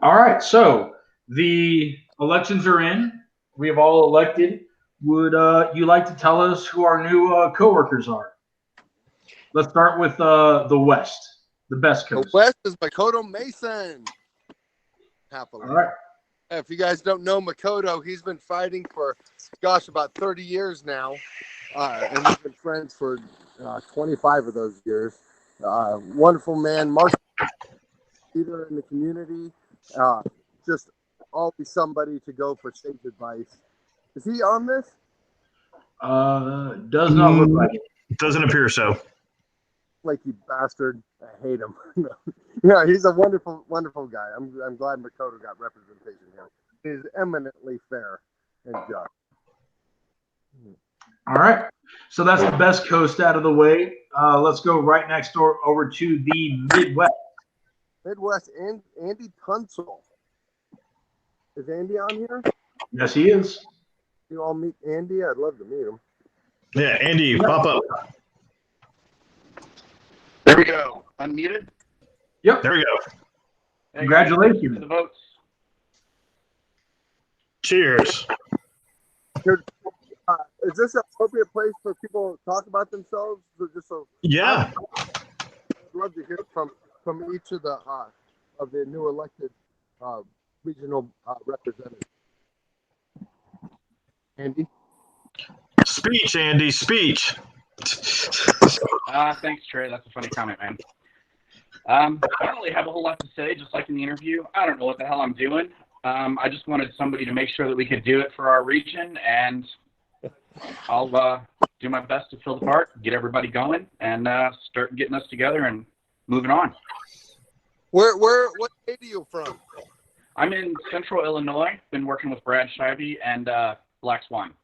All right, so the elections are in. We have all elected. Would you like to tell us who our new coworkers are? Let's start with the West, the best The coast. West is Makoto Mason. Happily. All right. If you guys don't know Makoto, he's been fighting for, gosh, about 30 years now. And we've been friends for 25 of those years. Wonderful man, martial leader in the community. Just always somebody to go for sage advice. Is he on this? Does not look like it. Doesn't appear so. Like, you bastard. I hate him. Yeah, he's a wonderful, wonderful guy. I'm glad Makoto got representation here. He's eminently fair and just. All right. So that's the best coast out of the way. Let's go right next door over to the Midwest. Midwest, and Andy Tunsil. Is Andy on here? Yes, he is. You all meet Andy? I'd love to meet him. Yeah, Andy, pop up. There we go. Unmuted. Yep. There we go. Congratulations. For the votes. Cheers. Is this an appropriate place for people to talk about themselves? Yeah. I'd love to hear from each of the new elected regional representatives. Andy? Speech, Andy, speech. Thanks, Trey. That's a funny comment, man. I don't really have a whole lot to say, just like in the interview. I don't know what the hell I'm doing. I just wanted somebody to make sure that we could do it for our region, and I'll do my best to fill the part, get everybody going, and start getting us together and moving on. What state are you from? I'm in Central Illinois. Been working with Brad Shivey and Black Swan.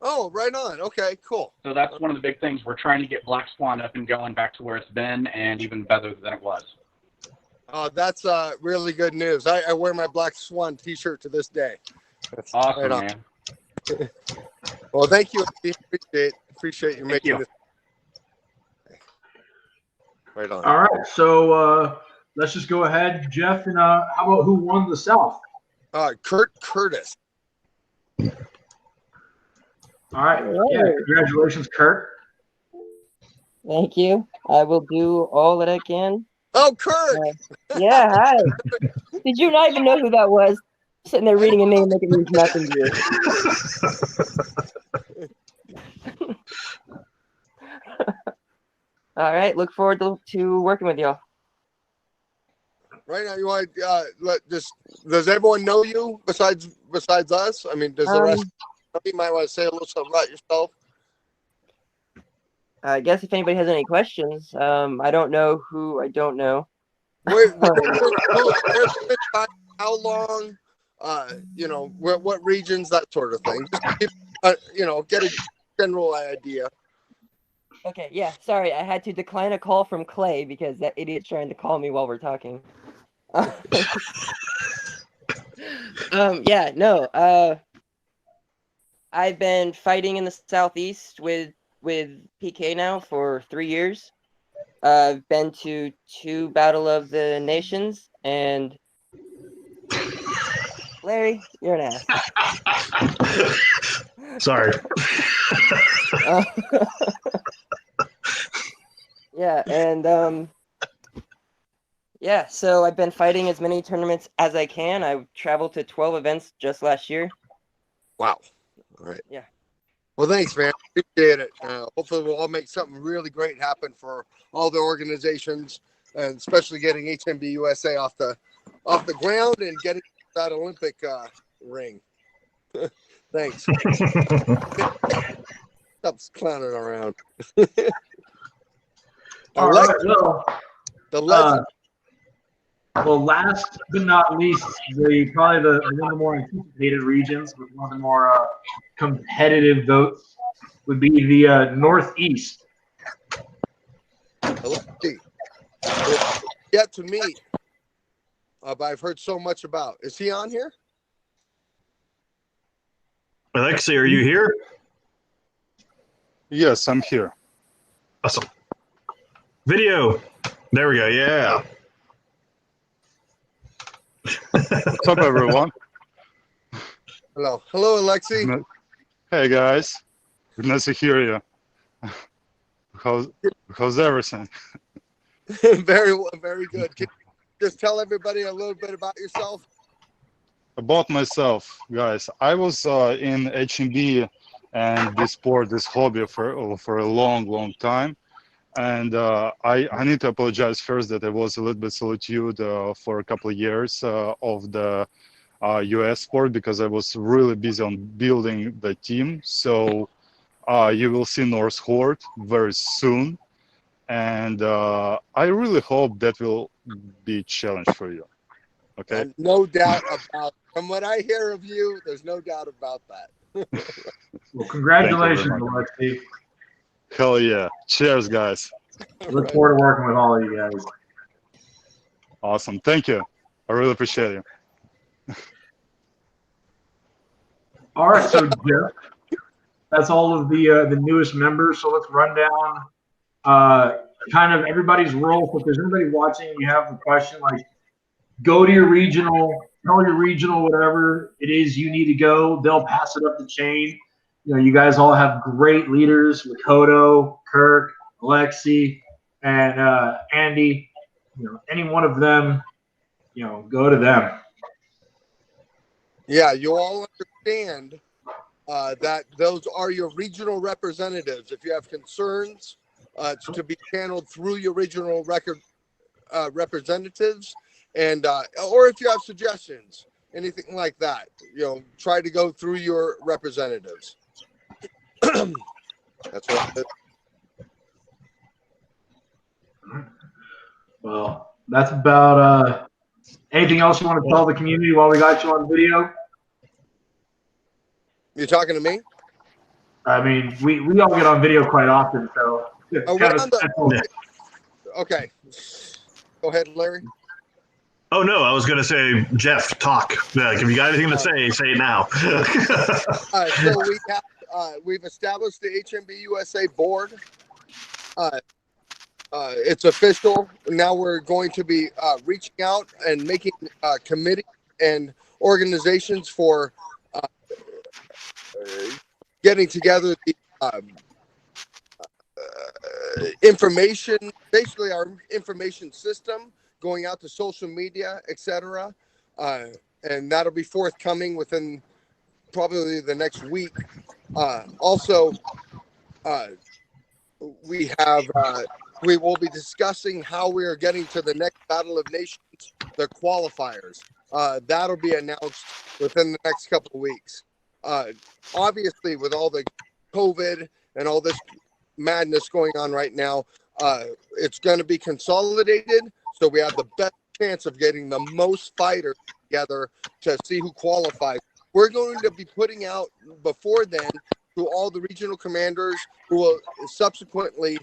Oh, right on. Okay, cool. So that's one of the big things. We're trying to get Black Swan up and going back to where it's been, and even better than it was. That's really good news. I wear my Black Swan T-shirt to this day. That's Awesome, right man. Well, thank you. Appreciate you making this. Right on. All right. So let's just go ahead, Jeff. And how about who won the South? Kurt Curtis. All right. Yeah. Congratulations, Kurt. Thank you. I will do all that I can. Oh, Kurt! Yeah, hi. Did you not even know who that was? Sitting there reading a name like it means nothing to you. All right. Look forward to working with y'all. Right now, you want does everyone know you besides us? I mean, does the rest? You might want to say a little something about yourself. I guess if anybody has any questions, I don't know who I don't know. How long? What regions, that sort of thing. Just get a general idea. Okay, yeah. Sorry, I had to decline a call from Clay because that idiot's trying to call me while we're talking. Yeah, no. I've been fighting in the Southeast with PK now for 3 years. I've been to 2 Battle of the Nations, and Larry, you're an ass. Sorry. Yeah, and yeah, so I've been fighting as many tournaments as I can. I traveled to 12 events just last year. Wow. All right. Yeah. Well, thanks, man. Appreciate it. Hopefully, we'll all make something really great happen for all the organizations, and especially getting Hmb USA off the ground and getting that Olympic ring. Thanks. Stop clowning around. All right. The legend. Well, last but not least, probably one of the more anticipated regions with one of the more competitive votes would be the Northeast. Let's see. Yet to meet, but I've heard so much about. Is he on here? Alexi, are you here? Yes, I'm here. Awesome. Video. There we go. Yeah. What's up, everyone? Hello, Alexi. Hey, guys. Good nice to hear you. How's everything? Very good. Can you just tell everybody a little bit about yourself? About myself, guys. I was in Hmb and this sport, this hobby for a long time. And I need to apologize first that I was a little bit solitude for a couple of years of the US sport because I was really busy on building the team. So you will see North Horde very soon. And I really hope that will be a challenge for you. Okay. No doubt about it. From what I hear of you, there's no doubt about that. Well, congratulations, Alexi. Hell yeah. Cheers, guys. Look forward to working with all of you guys. Awesome. Thank you. I really appreciate you. All right, so Jeff, that's all of the newest members. So let's run down kind of everybody's role. So if there's anybody watching and you have a question, like go to your regional, tell your regional whatever it is you need to go. They'll pass it up the chain. You know, you guys all have great leaders, Makoto, Kirk, Alexi, and Andy. You know, any one of them, you know, go to them. Yeah, you all understand that those are your regional representatives. If you have concerns, it's to be channeled through your regional representatives, and or if you have suggestions, anything like that, you know, try to go through your representatives. That's what. Well, that's about anything else you want to tell the community while we got you on video? You're talking to me? I mean, we all get on video quite often, so it's kind of special. Okay. Go ahead, Larry. Oh no, I was gonna say, Jeff, talk. Like, if you got anything to say it now. So we've established the Hmb USA board. It's official. Now we're going to be reaching out and making committees and organizations for getting together the information, basically our information system, going out to social media, etc. And that'll be forthcoming within probably the next week. Also, we will be discussing how we are getting to the next Battle of Nations, the qualifiers. That'll be announced within the next couple of weeks. Obviously, with all the COVID and all this madness going on right now, it's going to be consolidated, so we have the best chance of getting the most fighters together to see who qualifies. We're going to be putting out before then to all the regional commanders who will subsequently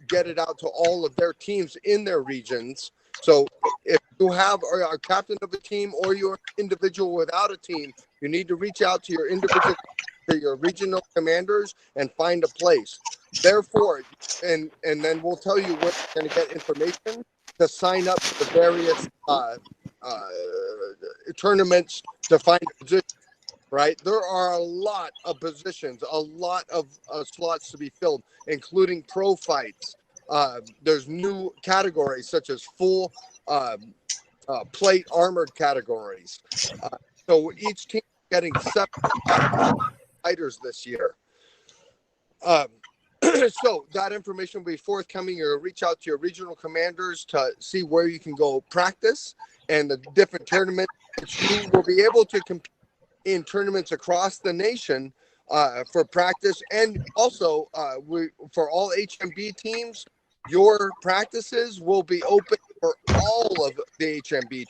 get it out to all of their teams in their regions. So if you have a captain of a team or you're an individual without a team, you need to reach out to your individual, to your regional commanders and find a place. Therefore, and then we'll tell you where you're going to get information to sign up for the various tournaments to find a position. Right, there are a lot of positions, a lot of slots to be filled, including pro fights. There's new categories such as full plate armored categories. So each team is getting 7 fighters this year. So that information will be forthcoming. You'll reach out to your regional commanders to see where you can go practice and the different tournaments that you will be able to compete in tournaments across the nation for practice. And also for all Hmb teams, your practices will be open for all of the Hmb teams.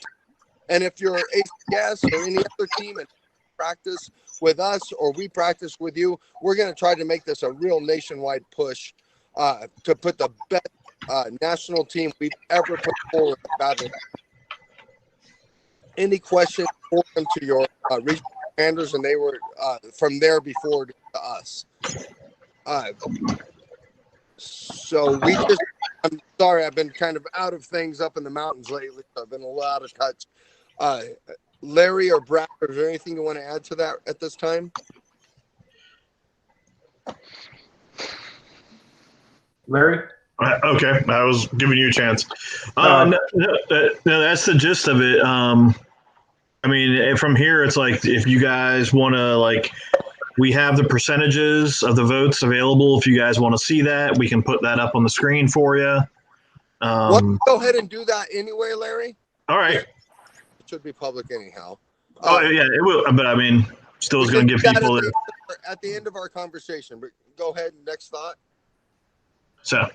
And if you're ACS or any other team and practice with us or we practice with you, we're going to try to make this a real nationwide push to put the best national team we've ever put forward in battle. Any questions for them to your regional commanders, and they were from there before to us. So we just, I'm sorry, I've been kind of out of things up in the mountains lately. So I've been a lot of touch. Larry or Brad, is there anything you want to add to that at this time? Larry? Okay, I was giving you a chance. No. No, that's the gist of it. I mean, from here, it's like if you guys want to, like, we have the percentages of the votes available. If you guys want to see that, we can put that up on the screen for you. Why don't you go ahead and do that anyway, Larry? All right. It should be public anyhow. Oh yeah, it will. But I mean, still is going to give people. At the end of our conversation, but go ahead. Next thought. So,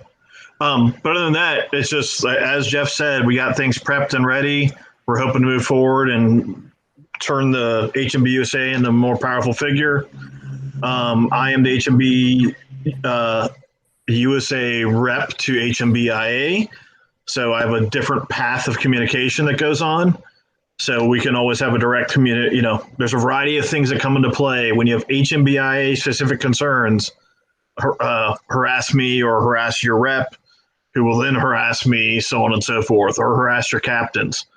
but other than that, it's just as Jeff said, we got things prepped and ready. We're hoping to move forward and turn the Hmb USA into a more powerful figure. I am the Hmb USA rep to Hmb IA, so I have a different path of communication that goes on. So we can always have a direct community. You know, there's a variety of things that come into play when you have Hmb IA specific concerns. Harass me or harass your rep, who will then harass me, so on and so forth, or harass your captains.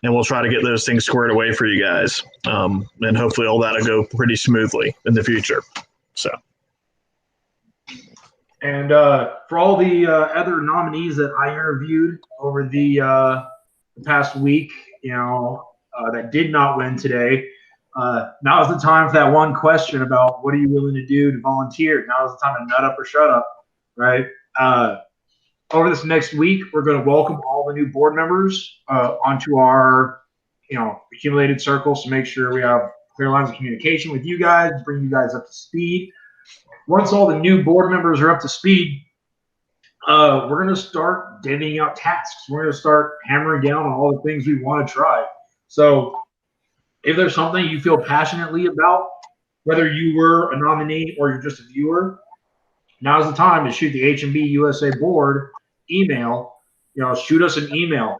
And we'll try to get those things squared away for you guys. And hopefully all that'll go pretty smoothly in the future. So. And for all the other nominees that I interviewed over the past week, you know, that did not win today, now is the time for that one question about what are you willing to do to volunteer. Now is the time to nut up or shut up, right? Over this next week, we're going to welcome all the new board members onto our, you know, accumulated circles to make sure we have clear lines of communication with you guys, bring you guys up to speed. Once all the new board members are up to speed, we're going to start divvying out tasks. We're going to start hammering down on all the things we want to try. So if there's something you feel passionately about, whether you were a nominee or you're just a viewer, now's the time to shoot the Hmb USA board email. You know, shoot us an email.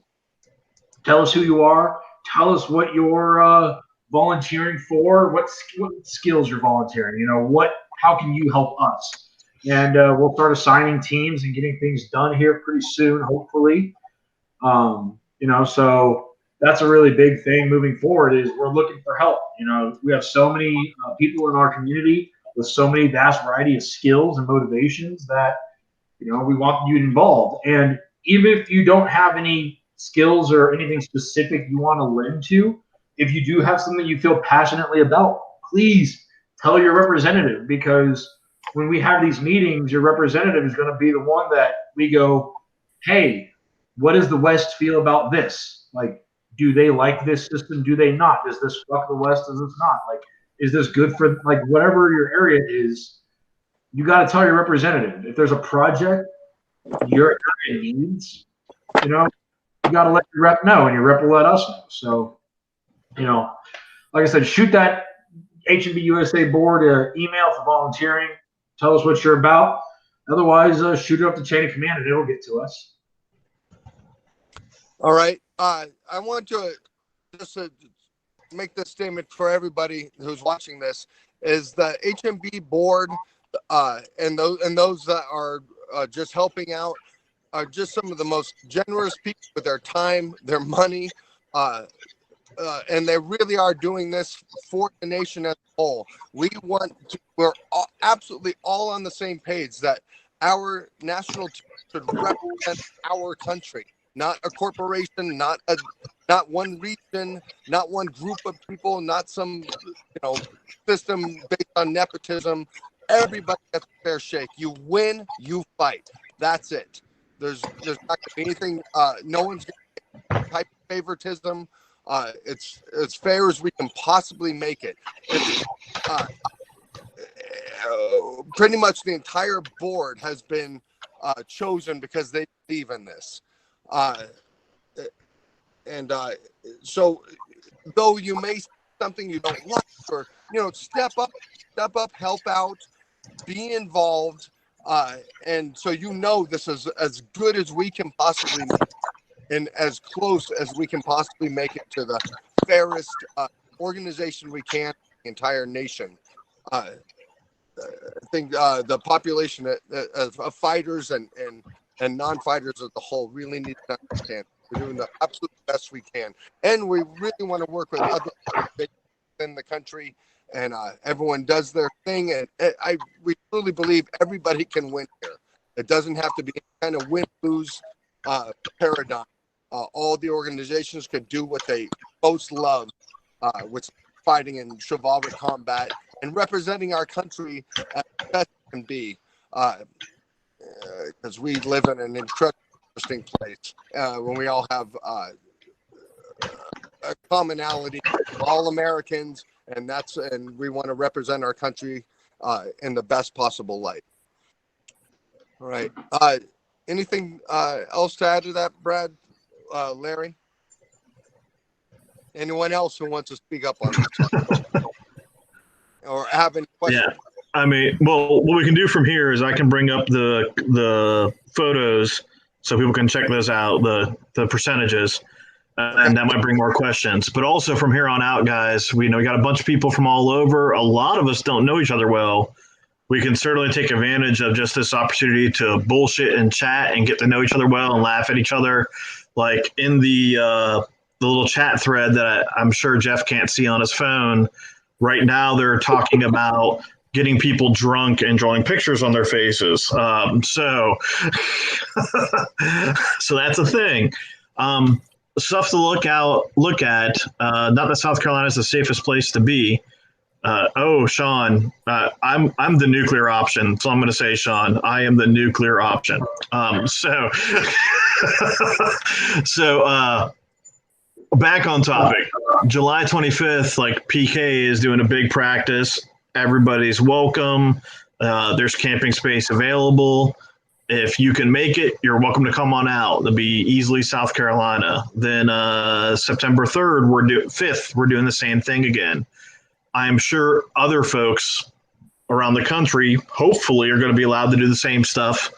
Tell us who you are. Tell us what you're volunteering for. What skills you're volunteering. You know, how can you help us? And we'll start assigning teams and getting things done here pretty soon, hopefully. You know, so that's a really big thing moving forward is we're looking for help. You know, we have so many people in our community with so many vast variety of skills and motivations that, you know, we want you involved. And even if you don't have any skills or anything specific you want to lend to, if you do have something you feel passionately about, please tell your representative, because when we have these meetings, your representative is going to be the one that we go, hey, what does the West feel about this? Like, do they like this system? Do they not? Does this fuck the West? Does this not? Like, is this good for, like, whatever your area is, you got to tell your representative. If there's a project your area needs, you know, you got to let your rep know, and your rep will let us know. So, you know, like I said, shoot that Hmb USA board email for volunteering. Tell us what you're about. Otherwise, shoot it up the chain of command, and it'll get to us. All right. I want to just make this statement for everybody who's watching this: is the Hmb board and those that are just helping out are just some of the most generous people with their time, their money, and they really are doing this for the nation as a whole. We're absolutely all on the same page that our national team should represent our country, not a corporation, not one region, not one group of people, not some system based on nepotism. Everybody gets a fair shake. You win, you fight. That's it. There's not going to be anything. No one's going to get type of favoritism. It's as fair as we can possibly make it. Pretty much the entire board has been chosen because they believe in this. So though you may say something you don't like, or step up, help out, be involved, and so this is as good as we can possibly make it, and as close as we can possibly make it to the fairest organization we can in the entire nation. I think the population of fighters and non-fighters as a whole really need to understand we're doing the absolute best we can. And we really want to work with other in the country, and everyone does their thing. And we truly believe everybody can win here. It doesn't have to be any kind of win-lose paradigm. All the organizations could do what they most love, which is fighting in chivalric combat and representing our country as best it can be. Because we live in an incredibly interesting place when we all have a commonality. We're all Americans, and we want to represent our country in the best possible light. All right. Anything else to add to that, Brad, Larry? Anyone else who wants to speak up on this or have any questions? Yeah. I mean, well, what we can do from here is I can bring up the photos so people can check those out, the percentages, and that might bring more questions. But also from here on out, guys, we got a bunch of people from all over. A lot of us don't know each other well. We can certainly take advantage of just this opportunity to bullshit and chat and get to know each other well and laugh at each other. Like in the little chat thread that I'm sure Jeff can't see on his phone right now, they're talking about getting people drunk and drawing pictures on their faces. So that's a thing. Stuff to look at. Not that South Carolina is the safest place to be. Sean, I'm the nuclear option, so I'm going to say, Sean, I am the nuclear option. So back on topic. July 25th, like PK is doing a big practice. Everybody's welcome. There's camping space available. If you can make it, you're welcome to come on out. It'll be easily South Carolina. Then September 3rd, 5th, we're doing the same thing again. I'm sure other folks around the country, hopefully, are going to be allowed to do the same stuff.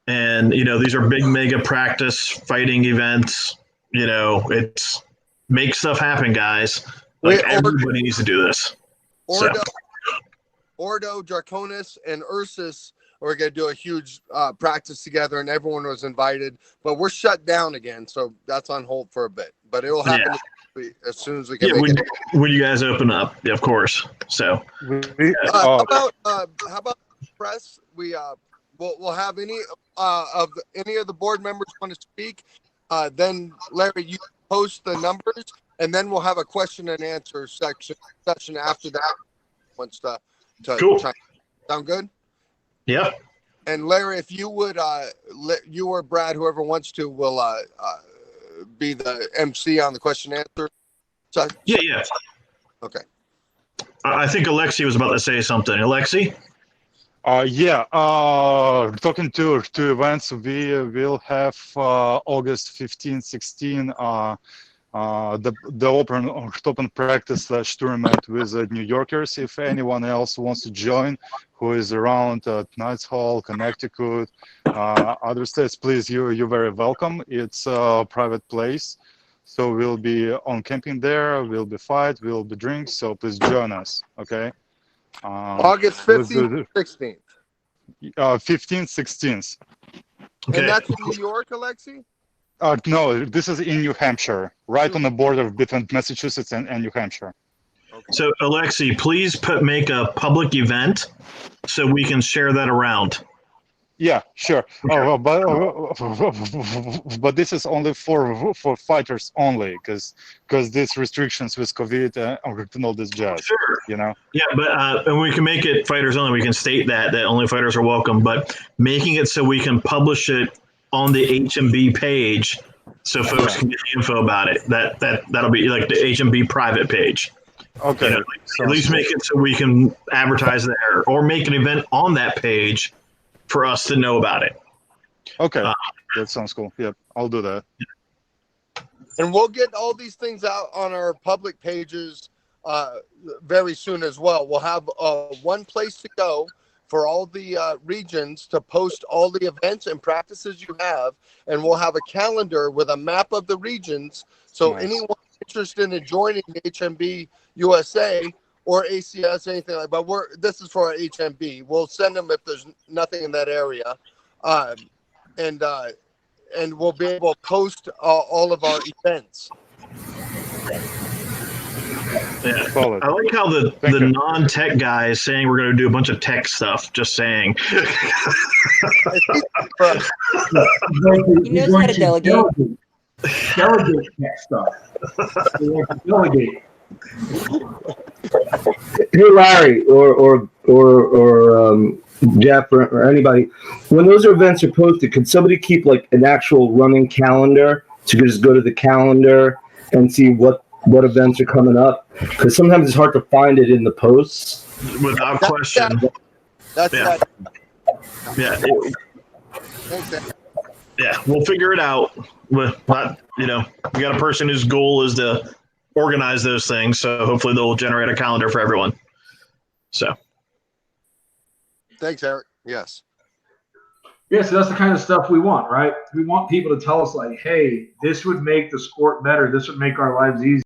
And, these are big mega practice fighting events. It's make stuff happen, guys. Everybody needs to do this. Ordo, Draconis, and Ursus are going to do a huge practice together, and everyone was invited. But we're shut down again, so that's on hold for a bit. But it will happen as soon as we can make it. When you guys open up, yeah, of course. So, how about press? We'll have any of the board members want to speak. Then Larry, you post the numbers, and then we'll have a question and answer session after that. Wants to cool. Sound good? Yep. And Larry, if you would, you or Brad, whoever wants to, will be the MC on the question and answer. Yeah. Okay. I think Alexi was about to say something. Alexi? Talking to events, we will have August 15, 16, the open practice / tournament with New Yorkers. If anyone else wants to join, who is around Knights Hall, Connecticut, other states, please, you're very welcome. It's a private place, so we'll be on camping there. We'll be fight, we'll be drinks. So please join us. Okay. August 15th, 16th. 15th, 16th. Okay. And that's in New York, Alexi? No, this is in New Hampshire, right on the border between Massachusetts and New Hampshire. Okay. So, Alexi, please make a public event so we can share that around. Yeah, sure. Okay. But this is only for fighters only, because these restrictions with COVID and all this jazz. Sure. Yeah, but and we can make it fighters only. We can state that only fighters are welcome. But making it so we can publish it on the Hmb page, so folks can get the info about it. That'll be like the Hmb private page. Okay. At least make it so we can advertise there, or make an event on that page for us to know about it. Okay, that sounds cool. Yep, I'll do that. And we'll get all these things out on our public pages very soon as well. We'll have one place to go for all the regions to post all the events and practices you have, and we'll have a calendar with a map of the regions. So anyone interested in joining Hmb USA or ACS, anything like that. But this is for our Hmb. We'll send them if there's nothing in that area. And and we'll be able to post all of our events. Yeah. Solid. I like how the Thank you. non-tech guy is saying we're going to do a bunch of tech stuff. Just saying. He knows how to delegate. Delegate that stuff. We want to delegate. Hey Larry or Jeff or anybody, when those events are posted, can somebody keep like an actual running calendar so you can just go to the calendar and see what events are coming up? Because sometimes it's hard to find it in the posts. Without question. That's Yeah. that. Yeah. Thanks, Ed. Yeah. We'll figure it out. We got a person whose goal is to organize those things. So hopefully they'll generate a calendar for everyone. So. Thanks, Eric. Yes. Yeah, so that's the kind of stuff we want, right? We want people to tell us, like, hey, this would make the sport better. This would make our lives easier.